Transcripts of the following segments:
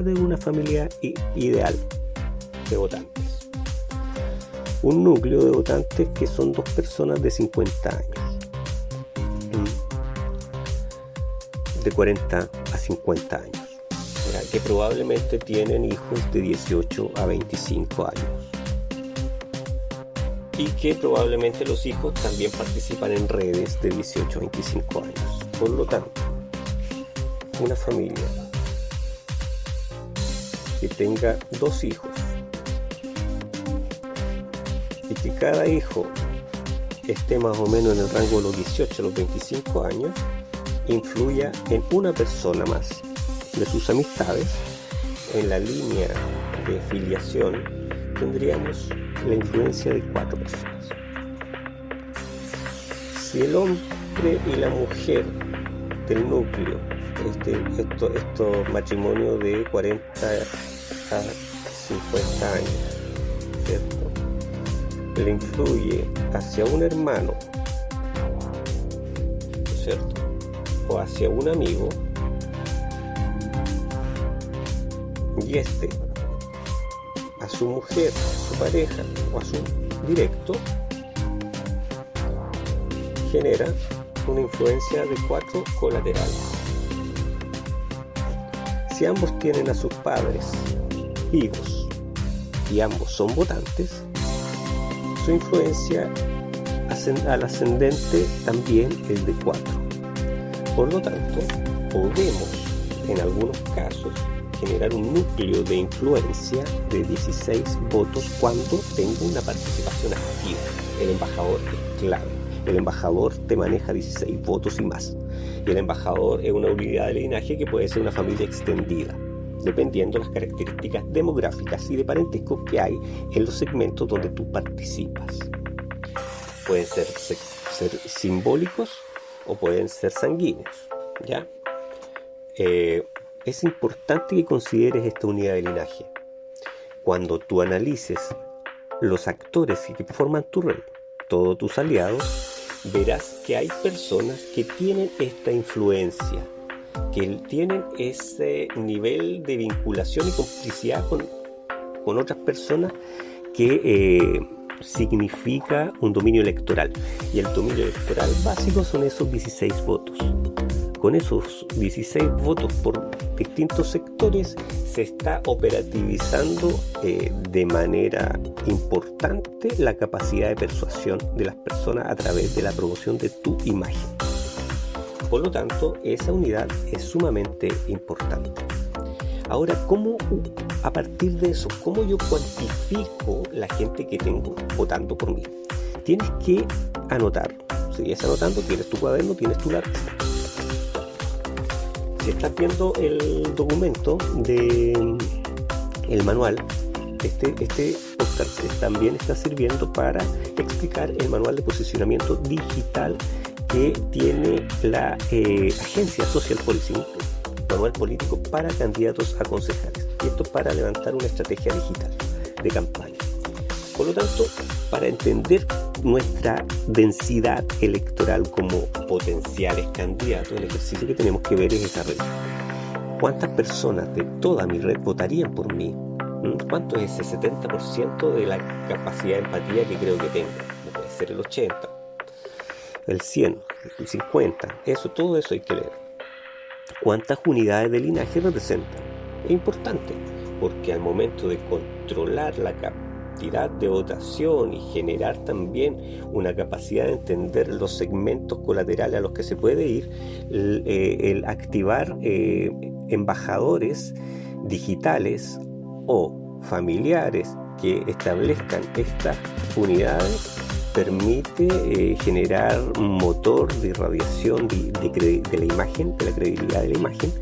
de una familia ideal de votantes. Un núcleo de votantes que son 2 personas de 50 años, de 40 a 50 años, que probablemente tienen hijos de 18 a 25 años y que probablemente los hijos también participan en redes de 18 a 25 años. Por lo tanto, una familia que tenga 2 hijos y que cada hijo esté más o menos en el rango de los 18 a los 25 años, influya en una persona más de sus amistades, en la línea de filiación tendríamos la influencia de 4 personas. Si el hombre y la mujer del núcleo, estos matrimonios de 40 a 50 años, ¿cierto?, le influye hacia un hermano, ¿cierto?, o hacia un amigo, y a su mujer, a su pareja o a su directo, genera una influencia de 4 colaterales. Si ambos tienen a sus padres vivos y ambos son votantes, su influencia al ascendente también es de 4. Por lo tanto, podemos en algunos casos generar un núcleo de influencia de 16 votos cuando tengo una participación activa. El embajador es clave. El embajador te maneja 16 votos y más. Y el embajador es una unidad de linaje que puede ser una familia extendida, dependiendo de las características demográficas y de parentesco que hay en los segmentos donde tú participas. Pueden ser simbólicos o pueden ser sanguíneos, ¿ya? Es importante que consideres esta unidad de linaje. Cuando tú analices los actores que forman tu red, todos tus aliados, verás que hay personas que tienen esta influencia, que tienen ese nivel de vinculación y complicidad con otras personas que significa un dominio electoral. Y el dominio electoral básico son esos 16 votos. Con esos 16 votos por distintos sectores se está operativizando de manera importante la capacidad de persuasión de las personas a través de la promoción de tu imagen. Por lo tanto, esa unidad es sumamente importante. Ahora, ¿cómo a partir de eso, cómo yo cuantifico la gente que tengo votando por mí? Tienes que anotar. Sigues anotando, tienes tu cuaderno, tienes tu lápiz. Si estás viendo el documento del manual, este podcast también está sirviendo para explicar el manual de posicionamiento digital que tiene la agencia Social Policing, manual político para candidatos a concejales. Y esto para levantar una estrategia digital de campaña. Por lo tanto, para entender nuestra densidad electoral como potenciales candidatos, el ejercicio que tenemos que ver es esa red. ¿Cuántas personas de toda mi red votarían por mí? ¿Cuánto es ese 70% de la capacidad de empatía que creo que tengo? Puede ser el 80%, el 100%, el 50%, todo eso hay que leer. ¿Cuántas unidades de linaje representan? Es importante, porque al momento de controlar la cantidad de votación y generar también una capacidad de entender los segmentos colaterales a los que se puede ir, el activar embajadores digitales o familiares que establezcan estas unidades permite generar un motor de irradiación de la imagen, de la credibilidad de la imagen,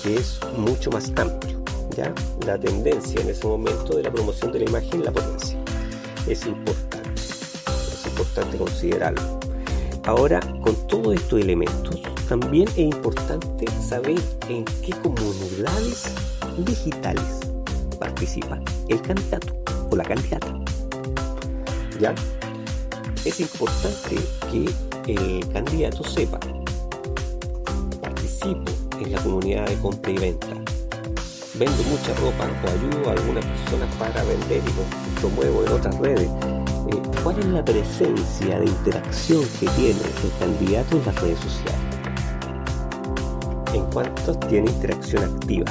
que es mucho más amplio. ¿Ya? La tendencia en ese momento de la promoción de la imagen, la potencia. Es importante considerarlo. Ahora, con todos estos elementos, también es importante saber en qué comunidades digitales participa el candidato o la candidata. ¿Ya? Es importante que el candidato sepa: participo en la comunidad de compra y venta, vendo mucha ropa o ayudo a algunas personas para vender y promuevo en otras redes. ¿Cuál es la presencia de interacción que tiene el candidato en las redes sociales? ¿En cuántos tiene interacción activa?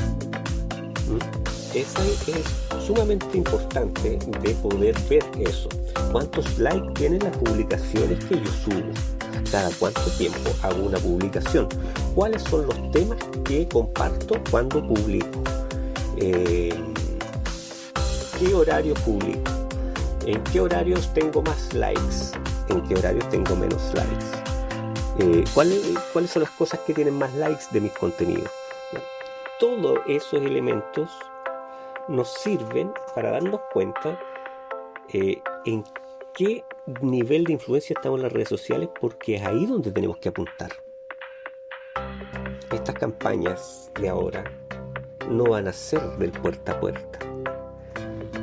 Esa es sumamente importante de poder ver eso. ¿Cuántos likes tienen las publicaciones que yo subo? ¿Cada cuánto tiempo hago una publicación? ¿Cuáles son los temas que comparto cuando publico? ¿Qué horarios publico? ¿En qué horarios tengo más likes? ¿En qué horarios tengo menos likes? ¿Cuáles son las cosas que tienen más likes de mis contenidos? Todos esos elementos nos sirven para darnos cuenta en qué nivel de influencia estamos en las redes sociales, porque es ahí donde tenemos que apuntar. Estas campañas de ahora no van a ser del puerta a puerta,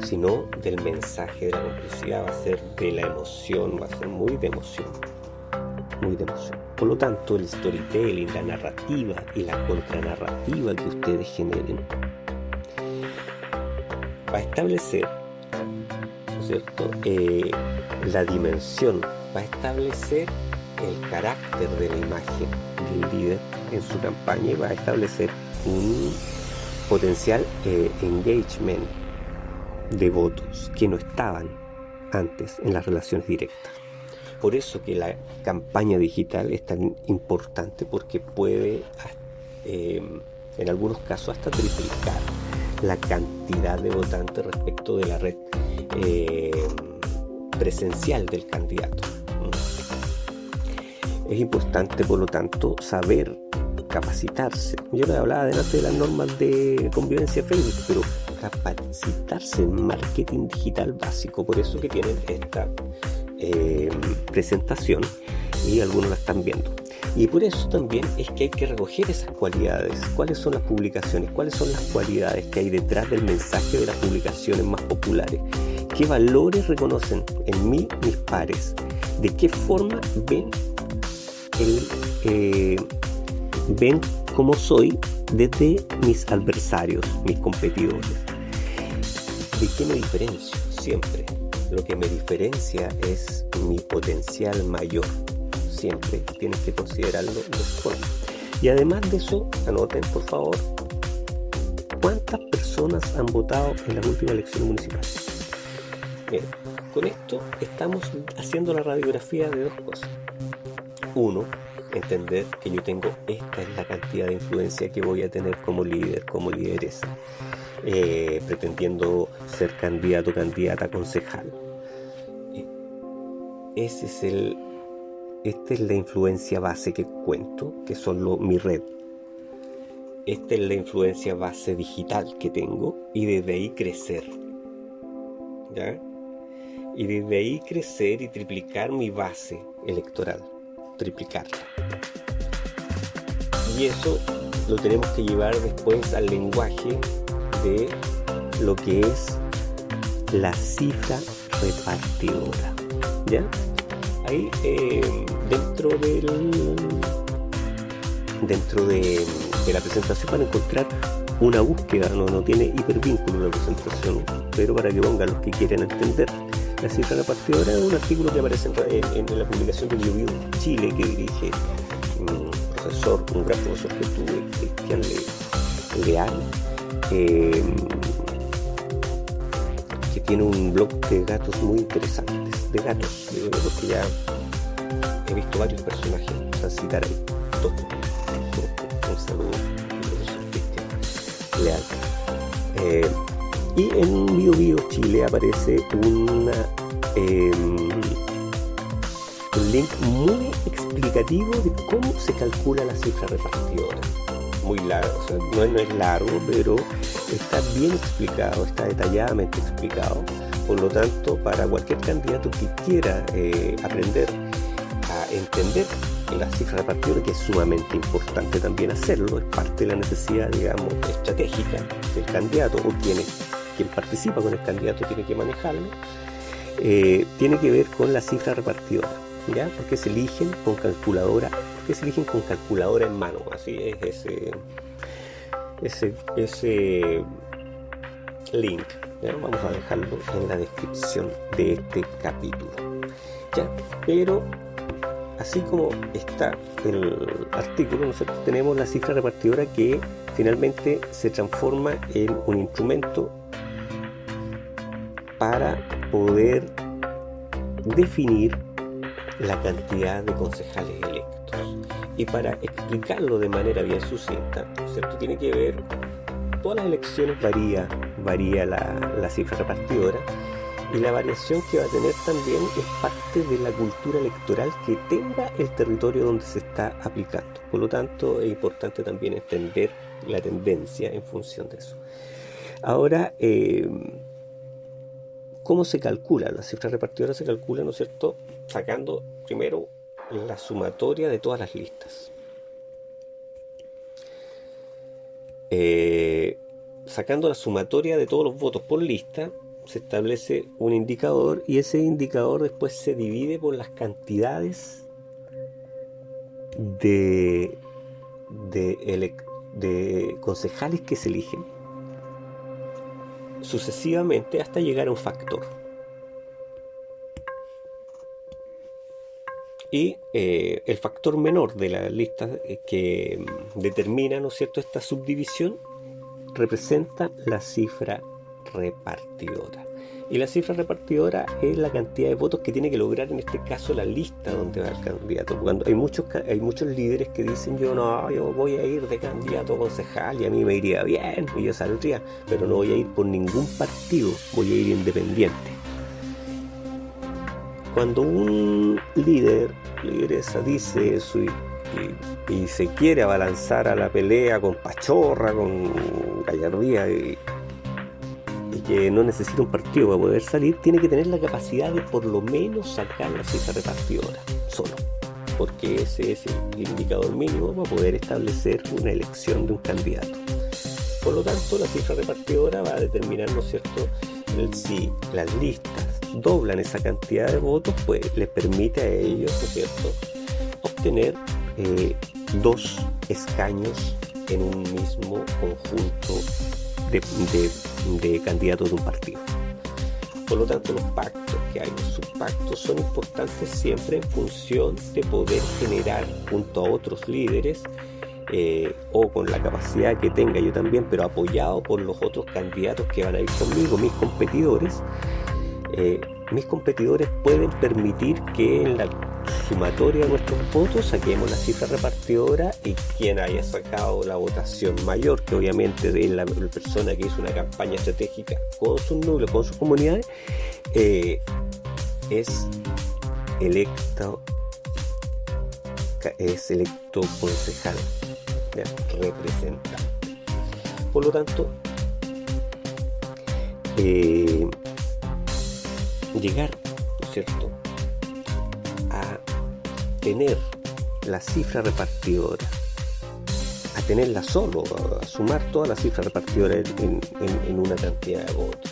sino del mensaje, de la complicidad, va a ser de la emoción, va a ser muy de emoción. Por lo tanto, el storytelling, la narrativa y la contranarrativa que ustedes generen va a establecer, ¿no es cierto?, la dimensión, va a establecer el carácter de la imagen del líder en su campaña y va a establecer un potencial engagement de votos que no estaban antes en las relaciones directas. Por eso que la campaña digital es tan importante, porque puede en algunos casos hasta triplicar la cantidad de votantes respecto de la red presencial del candidato. Es importante, por lo tanto, saber capacitarse. Yo les hablaba delante de las normas de convivencia de Facebook, pero capacitarse en marketing digital básico. Por eso que tienen esta presentación y algunos la están viendo. Y por eso también es que hay que recoger esas cualidades. ¿Cuáles son las publicaciones? ¿Cuáles son las cualidades que hay detrás del mensaje de las publicaciones más populares? ¿Qué valores reconocen en mí mis pares? ¿De qué forma ven cómo soy desde mis adversarios, mis competidores? ¿De qué me diferencio? Siempre lo que me diferencia es mi potencial mayor. Siempre tienes que considerarlo de esa forma. Y además de eso, anoten por favor cuántas personas han votado en las últimas elecciones municipales. Bien, con esto estamos haciendo la radiografía de dos cosas. Uno, entender que yo tengo esta es la cantidad de influencia que voy a tener como líder, como lideresa, pretendiendo ser candidato, candidata, concejal. Esta es la influencia base que cuento, que son mi red. Esta es la influencia base digital que tengo, y desde ahí crecer, ¿ya? Y desde ahí crecer y triplicar mi base electoral, triplicarla. Y eso lo tenemos que llevar después al lenguaje de lo que es la cifra repartidora, ¿ya? Ahí dentro de la presentación van a encontrar una búsqueda, no tiene hipervínculo la presentación, pero para que pongan los que quieren entender. La cifra repartidora es un artículo que aparece en la publicación de BioBio Chile, que dirige un gran profesor que tuve, Cristian Leal, que tiene un blog de gatos muy interesantes, de gatos, porque ya he visto varios personajes, a citar ahí, todos. Un saludo al profesor Cristian Leal. Y en BioBio Chile aparece un link muy explicativo de cómo se calcula la cifra repartidora. Muy largo, o sea, no es largo, pero está bien explicado, está detalladamente explicado. Por lo tanto, para cualquier candidato que quiera aprender a entender la cifra repartidora, que es sumamente importante también hacerlo, es parte de la necesidad, digamos, estratégica del candidato, o quien participa con el candidato tiene que manejarlo, tiene que ver con la cifra repartidora, ¿ya? Porque se eligen con calculadora en mano, así es ese link, ¿ya? Vamos a dejarlo en la descripción de este capítulo, ¿ya? Pero así como está el artículo, nosotros tenemos la cifra repartidora que finalmente se transforma en un instrumento para poder definir la cantidad de concejales electos. Y para explicarlo de manera bien sucinta, ¿cierto? Tiene que ver, todas las elecciones varía la cifra repartidora, y la variación que va a tener también es parte de la cultura electoral que tenga el territorio donde se está aplicando. Por lo tanto, es importante también entender la tendencia en función de eso. Ahora, ¿cómo se calcula? La cifra repartidora se calcula, ¿no es cierto?, sacando primero la sumatoria de todas las listas. Sacando la sumatoria de todos los votos por lista, se establece un indicador, y ese indicador después se divide por las cantidades de concejales que se eligen, sucesivamente hasta llegar a un factor. Y el factor menor de la lista que determina, ¿no es cierto?, esta subdivisión, representa la cifra repartidora. Y la cifra repartidora es la cantidad de votos que tiene que lograr, en este caso, la lista donde va el candidato. Cuando hay muchos líderes que dicen: yo voy a ir de candidato a concejal y a mí me iría bien y yo saldría, pero no voy a ir por ningún partido, voy a ir independiente. Cuando un lideresa dice eso y se quiere abalanzar a la pelea con pachorra, con gallardía, y que no necesita un partido para poder salir, tiene que tener la capacidad de por lo menos sacar la cifra repartidora solo, porque ese es el indicador mínimo para poder establecer una elección de un candidato. Por lo tanto, la cifra repartidora va a determinar, ¿no es cierto?, si las listas doblan esa cantidad de votos, pues les permite a ellos, ¿no es cierto?, obtener 2 escaños en un mismo conjunto de candidatos de un partido. Por lo tanto, los pactos que hay, los subpactos, son importantes siempre en función de poder generar, junto a otros líderes, o con la capacidad que tenga yo también, pero apoyado por los otros candidatos que van a ir conmigo, mis competidores. Mis competidores pueden permitir que en la sumatoria de nuestros votos saquemos la cifra repartidora, y quien haya sacado la votación mayor, que obviamente es la persona que hizo una campaña estratégica con sus núcleos, con sus comunidades, es electo concejal, representante. Por lo tanto, llegar, ¿no es cierto?, a tener la cifra repartidora, a tenerla solo, a sumar toda la cifra repartidora en una cantidad de votos,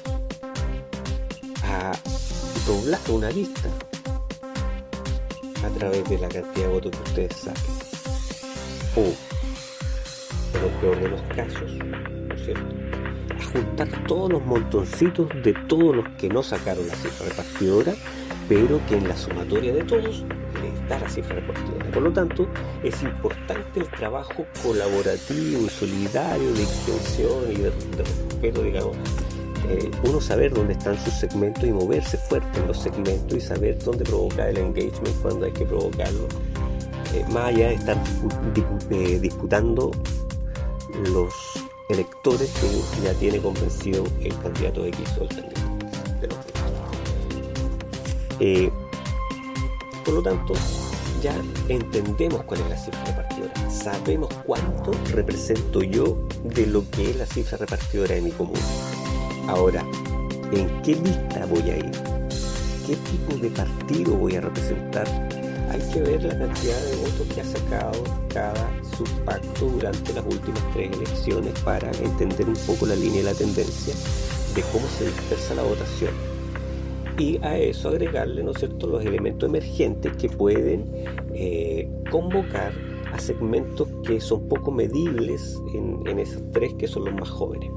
a doblar una lista a través de la cantidad de votos que ustedes saquen, o, en el peor de los casos, ¿no es cierto?, a juntar todos los montoncitos de todos los que no sacaron la cifra repartidora, pero que en la sumatoria de todos les da la cifra repartidora. Por lo tanto, es importante el trabajo colaborativo y solidario de extensión y de respeto, digamos. Uno saber dónde están sus segmentos y moverse fuerte en los segmentos, y saber dónde provocar el engagement cuando hay que provocarlo, más allá de estar disputando los electores que ya tiene convencido el candidato X o el candidato de los demás. Por lo tanto, ya entendemos cuál es la cifra repartidora, sabemos cuánto represento yo de lo que es la cifra repartidora de mi comuna. Ahora, ¿en qué lista voy a ir? ¿Qué tipo de partido voy a representar? Hay que ver la cantidad de votos que ha sacado cada subpacto durante las últimas 3 elecciones para entender un poco la línea y la tendencia de cómo se dispersa la votación. Y a eso agregarle, ¿no es cierto?, los elementos emergentes que pueden convocar a segmentos que son poco medibles en esos tres que son los más jóvenes.